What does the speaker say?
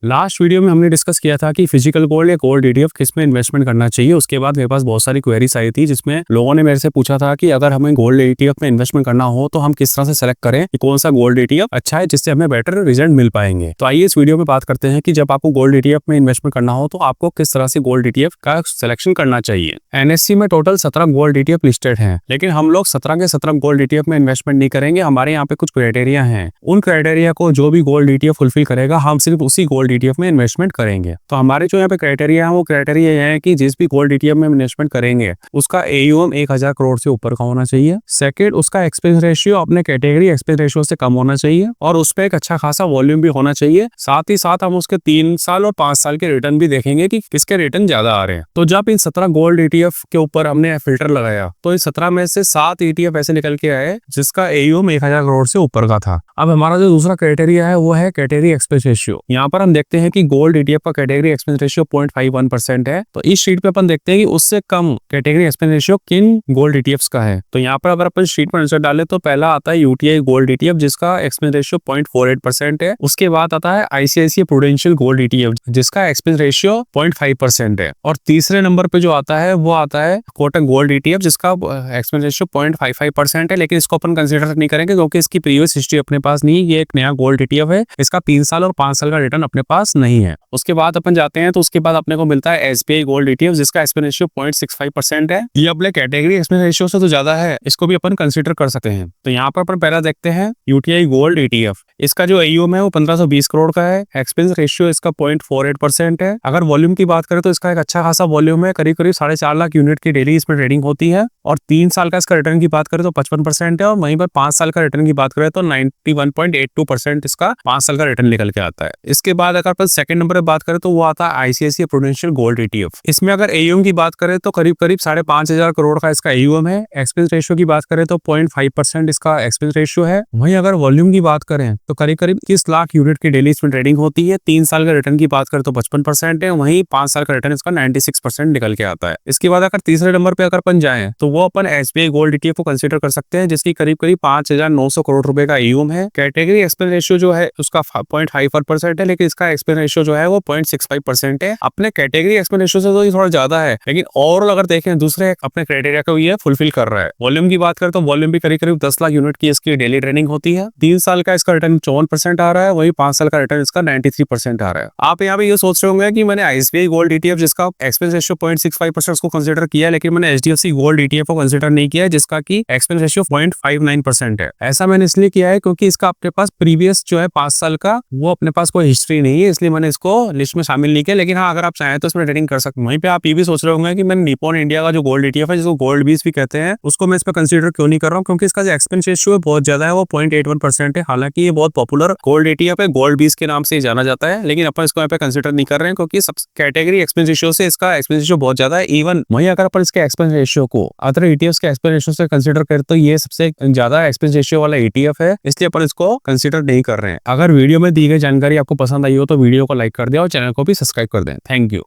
Last video में हमने discuss किया था कि फिजिकल गोल्ड या गोल्ड ईटीएफ किस में इन्वेस्टमेंट करना चाहिए। उसके बाद मेरे पास बहुत सारी क्वेरीज आई थी जिसमें लोगों ने मेरे से पूछा था कि अगर हमें गोल्ड ईटीएफ में इन्वेस्टमेंट करना हो तो हम किस तरह से सेलेक्ट करें कि कौन सा गोल्ड ईटीएफ अच्छा है जिससे हमें बेटर रिजल्ट मिल पाएंगे। तो आइए इस वीडियो में बात करते हैं कि जब आपको गोल्ड ईटीएफ में इन्वेस्टमेंट करना हो तो आपको किस तरह से गोल्ड ईटीएफ का सिलेक्शन करना चाहिए। एनएससी में टोटल 17 गोल्ड ईटीएफ लिस्टेड हैं, लेकिन हम लोग 17 के 17 गोल्ड ईटीएफ में इन्वेस्टमेंट नहीं करेंगे। हमारे यहाँ पे कुछ क्राइटेरिया हैं, उन क्राइटेरिया को जो भी गोल्ड ईटीएफ फुलफिल करेगा हम सिर्फ उसी गोल्ड ईटीएफ में इन्वेस्टमेंट करेंगे। तो हमारे जो यहाँ पे क्राइटेरिया है वो क्राइटेरिया यह है कि जिस भी गोल्ड ईटीएफ में इन्वेस्टमेंट करेंगे उसका एयूएम 1000 करोड़ से ऊपर का होना चाहिए। सेकंड, उसका एक्सपेंस रेशियो अपने कैटेगरी एक्सपेंस रेशियो से कम होना चाहिए और उस पर एक अच्छा खासा वॉल्यूम भी होना चाहिए। साथ ही साथ हम उसके 3 साल और 5 साल के रिटर्न भी देखेंगे कि किसके रिटर्न ज्यादा आ रहे हैं। तो जब इन 17 गोल्ड ईटीएफ के ऊपर हमने फिल्टर लगाया तो इन 17 में से 7 ईटीएफ ऐसे निकल के आए जिसका एयूएम 1000 करोड़ से ऊपर का था। अब हमारा जो दूसरा क्राइटेरिया है वो है कैटेगरी एक्सपेंस रेशियो। यहाँ पर हम देखते हैं कि गोल्ड ईटीएफ का कैटेगरी एक्सपेंस रेशियो 0.51% है। तो इस शीट पे अपन देखते हैं कि उससे कम कैटेगरी एक्सपेंस रेशियो किन गोल्ड ईटीएफ्स का है। तो यहाँ पर अगर अपन शीट पर नजर डालें तो पहला आता है यूटीआई गोल्ड ईटीएफ जिसका एक्सपेंस रेशियो 0.48% है। उसके बाद आता है आईसीआईसीआई प्रूडेंशियल गोल्ड ईटीएफ जिसका एक्सपेंस रेशियो 0.5% है। और तीसरे नंबर पे जो आता है वो आता है कोटक गोल्ड ईटीएफ जिसका एक्सपेंस रेशियो 0.55% है, लेकिन इसको अपन कंसिडर नहीं करेंगे क्योंकि इसकी प्रीवियस हिस्ट्री अपने पास नहीं, ये एक नया गोल्ड ईटीएफ है, इसका 3 साल और 5 साल का रिटर्न अपने पास नहीं है। उसके बाद अपन जाते हैं तो उसके बाद अपने को मिलता है एसबीआई गोल्ड ईटीएफ जिसका एक्सपेंस रेशियो 0.65% है। ये अपने कैटेगरी एक्सपेंस रेशियो से तो ज्यादा है, इसको भी अपन कंसीडर कर सकते हैं। तो यहाँ पर अपन पहला देखते हैं यूटीआई गोल्ड ईटीएफ। इसका जो एयूएम है वो 1520 करोड़ का है, एक्सपेंस रेशियो इसका 0.48% है। अगर वॉल्यूम की बात करें तो इसका एक अच्छा खासा वॉल्यूम है, करीब करीब 4.5 लाख यूनिट की डेली इसमें ट्रेडिंग होती है। और 3 साल का इसका रिटर्न की बात करें तो 55% है और वहीं पर 5 साल का रिटर्न की बात करें तो 91.82% इसका 5 साल का रिटर्न निकल के आता है। इसके बाद अगर अपन सेकंड नंबर पे बात करें तो वो आता है आईसीआईसीआई प्रूडेंशियल गोल्ड ईटीएफ। इसमें अगर एयूएम की बात करें तो करीब करीब 5,500 करोड़ का इसका एयूएम है। एक्सपेंस रेशियो की बात करें तो 0.5% इसका एक्सपेंस रेशियो है। वहीं अगर वॉल्यूम की बात करें तो करीब करीब 30 लाख यूनिट की डेली इसमें ट्रेडिंग होती है। 3 साल का रिटर्न की बात करें तो 55% है, वहीं 5 साल का रिटर्न इसका 96% निकल के आता है। इसके बाद अगर तीसरे नंबर पे अगर अपन जाए तो वो अपन एसबीआई गोल्ड ईटीएफ को कंसीडर कर सकते हैं जिसकी करीब करीब 5,900 करोड़ रुपए का एयूएम है। कैटेगरी एक्सपेंस रेशियो जो है उसका 0.54% है, लेकिन इसका एक्सपेंस रेशियो जो है वो 0.65% है। अपने कैटेगरी एक्सपेंस रेशियो से तो ये थोड़ा ज्यादा है, लेकिन ओवरऑल अगर देखें दूसरे अपने क्राइटेरिया को ये फुलफिल कर रहा है। वॉल्यूम की बात करें तो वॉल्यूम भी करीब करीब 10 लाख यूनिट की इसकी डेली ट्रेडिंग होती है। 3 साल का इसका रिटर्न 54% आ रहा है, वही 5 साल का रिटर्न इसका 93% आ रहा है। आप यहाँ पे ये सोच रहे होंगे कि मैंने आईसीआईसीआई गोल्ड ईटीएफ जिसका एक्सपेंस रेशियो 0.65% को कंसीडर किया, लेकिन मैंने एचडीएफसी गोल्ड ईटीएफ को कंसीडर नहीं किया जिसका की एक्सपेंस रेशियो 0.59% है। ऐसा मैंने इसलिए किया है क्योंकि इसका अपने पास प्रीवियस जो है 5 साल का वो अपने पास कोई हिस्ट्री नहीं है, इसलिए मैंने इसको लिस्ट में शामिल नहीं किया। लेकिन हाँ, अगर आप चाहें तो इसमें ट्रेडिंग कर सकते हैं। वहीं पे आप ये भी सोच रहे होंगे कि मैंने निप्पॉन इंडिया का जो गोल्ड ईटीएफ है जिसको गोल्ड बीस भी कहते हैं उसको मैं इस पर कंसीडर क्यों नहीं कर रहा हूँ, क्योंकि इसका जो एक्सपेंस रेशियो है बहुत ज्यादा है, वो 0.81% है। हालांकि ये बहुत पॉपुलर गोल्ड ईटीएफ है, गोल्ड बीस के नाम से जाना जाता है, लेकिन अपन इसको यहाँ पे कंसीडर नहीं कर रहे हैं क्योंकि सब कैटेगरी एक्सपेंस रेशियो से इसका एक्सपेंस रेशियो बहुत ज्यादा है। इवन वहीं अगर अपन इसके एक्सपेंस रेशियो को अदर ईटीएफ के एक्सपेंस रेशियो से कंसीडर करें तो ये सबसे ज्यादा एक्सपेंस रेशियो वाला ईटीएफ है, इसलिए अपन इसको कंसीडर नहीं कर रहे हैं। अगर वीडियो में दी गई जानकारी आपको पसंद आई हो तो वीडियो को लाइक कर दें और चैनल को भी सब्सक्राइब कर दें। Thank you.